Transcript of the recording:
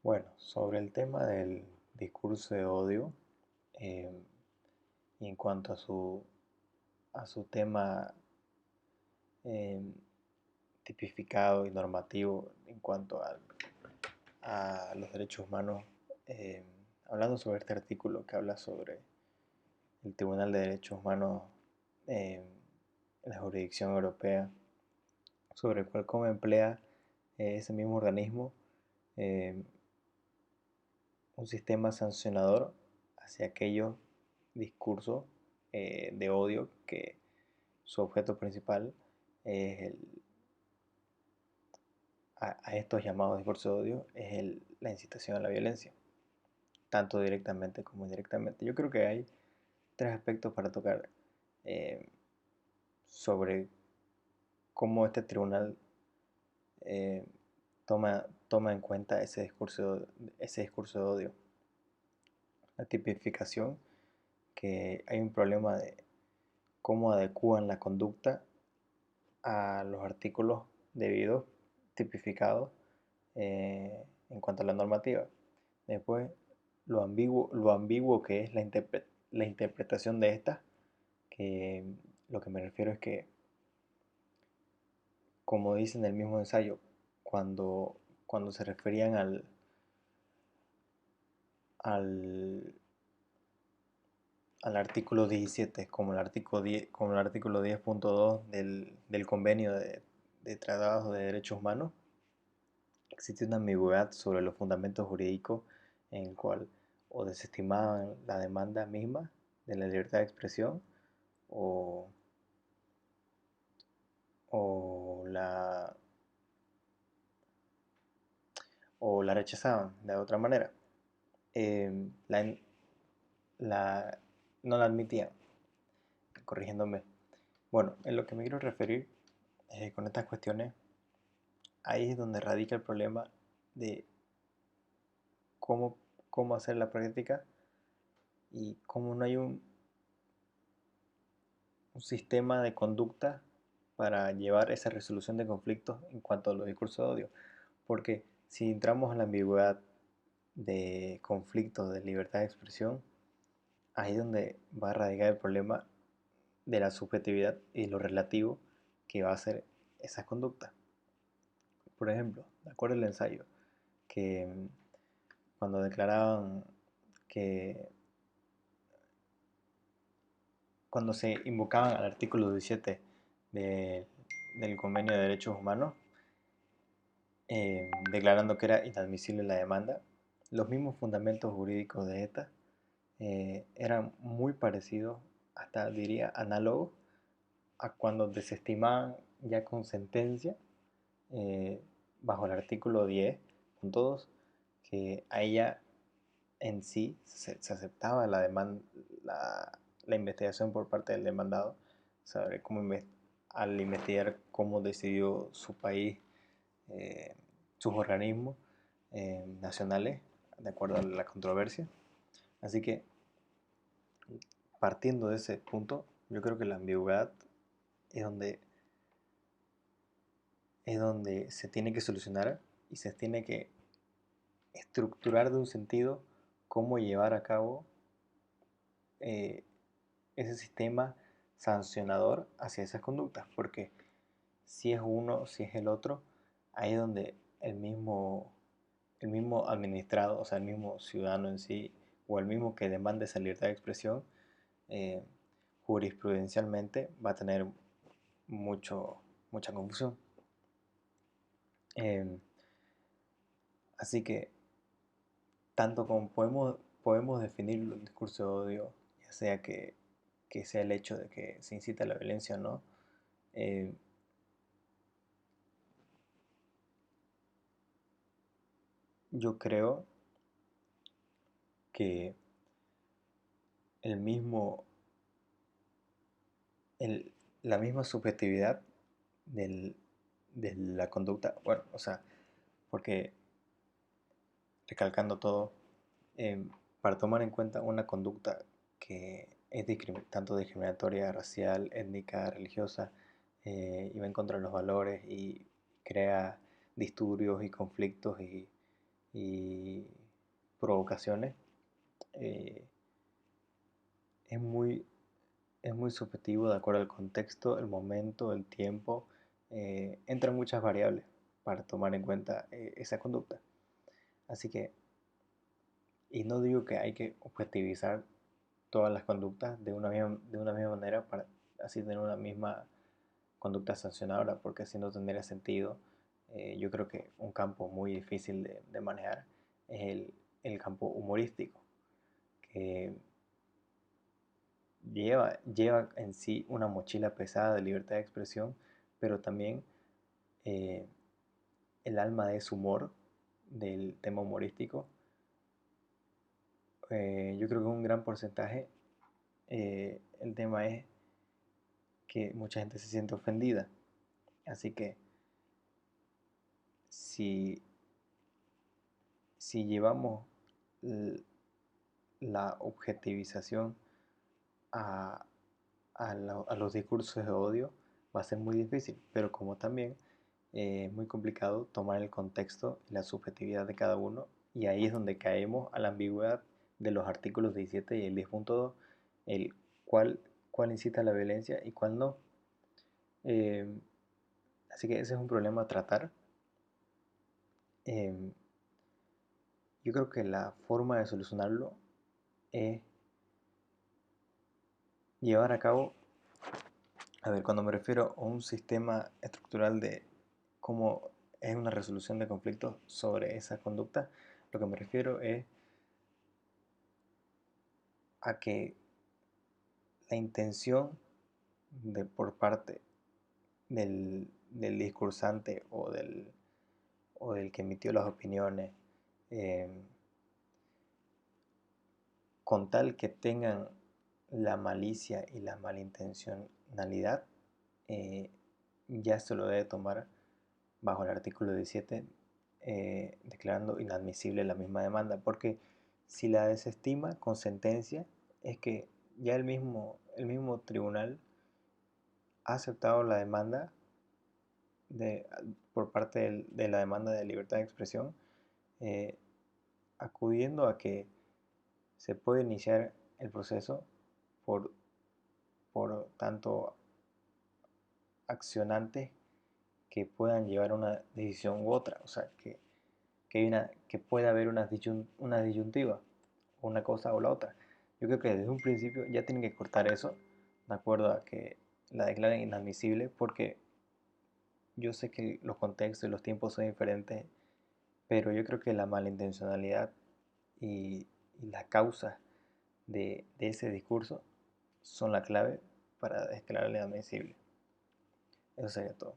Bueno, sobre el tema del discurso de odio, eh, y en cuanto a su tema eh, tipificado y normativo en cuanto a los derechos humanos, eh, hablando sobre este artículo que habla sobre el Tribunal de Derechos Humanos eh, en la jurisdicción europea, sobre el cual cómo emplea ese mismo organismo eh, un sistema sancionador hacia aquellos discursos de odio que su objeto principal es a estos llamados discursos de odio es la incitación a la violencia, tanto directamente como indirectamente. Yo creo que hay tres aspectos para tocar eh, sobre cómo este tribunal eh, toma en cuenta ese discurso de odio. La tipificación, que hay un problema de cómo adecúan la conducta a los artículos debidos tipificados en cuanto a la normativa. Después, lo ambiguo que es la interpretación de esta, que lo que me refiero es que, como dice en el mismo ensayo, cuando se referían al, al artículo 17 como el artículo 10.2 del convenio de tratados de derechos humanos, existe una ambigüedad sobre los fundamentos jurídicos en el cual o desestimaban la demanda misma de la libertad de expresión o, o la, o la rechazaban de otra manera. Eh, la, la- no la admitían, corrigiéndome. Bueno, en lo que me quiero referir con estas cuestiones, ahí es donde radica el problema de cómo, cómo hacer la práctica y cómo no hay un sistema de conducta para llevar esa resolución de conflictos en cuanto a los discursos de odio. Porque si entramos en la ambigüedad de conflictos de libertad de expresión, ahí es donde va a radicar el problema de la subjetividad y lo relativo que va a ser esas conductas. Por ejemplo, de acuerdo al ensayo, que cuando declaraban que cuando se invocaban al artículo 17 de- del Convenio de Derechos Humanos, declarando que era inadmisible la demanda, los mismos fundamentos jurídicos de esta eran muy parecidos, hasta diría análogos, a cuando desestimaban ya con sentencia, eh, bajo el artículo 10.2, que a ella en sí se aceptaba la investigación por parte del demandado, saber al investigar cómo decidió su país, eh, sus organismos nacionales, de acuerdo a la controversia. Así que, partiendo de ese punto, yo creo que la ambigüedad es donde se tiene que solucionar y se tiene que estructurar de un sentido cómo llevar a cabo eh, ese sistema sancionador hacia esas conductas, porque si es uno, si es el otro, ahí es donde el mismo administrado, o sea, el mismo ciudadano en sí, o el mismo que demande esa libertad de expresión, eh, jurisprudencialmente va a tener mucha confusión. Eh, Así que, tanto como podemos definir el discurso de odio, ya sea que sea el hecho de que se incita a la violencia o no, eh, yo creo que el mismo, el- la misma subjetividad del- de la conducta, bueno, o sea, porque recalcando todo, para tomar en cuenta una conducta que es tanto discriminatoria, racial, étnica, religiosa, y va en contra de los valores y crea disturbios y conflictos y provocaciones, eh, es muy, es muy subjetivo de acuerdo al contexto, el momento, el tiempo. Entran muchas variables para tomar en cuenta esa conducta. Así que, y no digo que hay que objetivizar todas las conductas de una misma manera para así tener una misma conducta sancionadora, porque así no tendría sentido. Yo creo que un campo muy difícil de manejar es el campo humorístico, que lleva en sí una mochila pesada de libertad de expresión, pero también eh, el alma de ese humor del tema humorístico. Yo creo que un gran porcentaje el tema es que mucha gente se siente ofendida. Así que si, si llevamos la objetivización a, a los discursos de odio, va a ser muy difícil, pero como también es muy complicado tomar el contexto y la subjetividad de cada uno, y ahí es donde caemos a la ambigüedad de los artículos 17 y el 10.2, el cuál, cuál incita a la violencia y cuál no. Eh, Así que ese es un problema a tratar. Eh, yo creo que la forma de solucionarlo es llevar a cabo, a ver, cuando me refiero a un sistema estructural de cómo es una resolución de conflictos sobre esa conducta, lo que me refiero es a que la intención por parte del discursante o del que emitió las opiniones, eh, con tal que tengan la malicia y la malintencionalidad, eh, ya se lo debe tomar bajo el artículo 17, declarando inadmisible la misma demanda, porque si la desestima con sentencia, es que ya el mismo tribunal ha aceptado la demanda de, por parte de la demanda de libertad de expresión, eh, acudiendo a que se puede iniciar el proceso por, por tanto accionantes que puedan llevar una decisión u otra, o sea, que pueda haber una disyuntiva, una cosa o la otra. Yo creo que desde un principio ya tienen que cortar eso, de acuerdo a que la declaren inadmisible, porque yo sé que los contextos y los tiempos son diferentes, pero yo creo que la malintencionalidad y la causa de ese discurso son la clave para declararle inadmisible. Eso sería todo.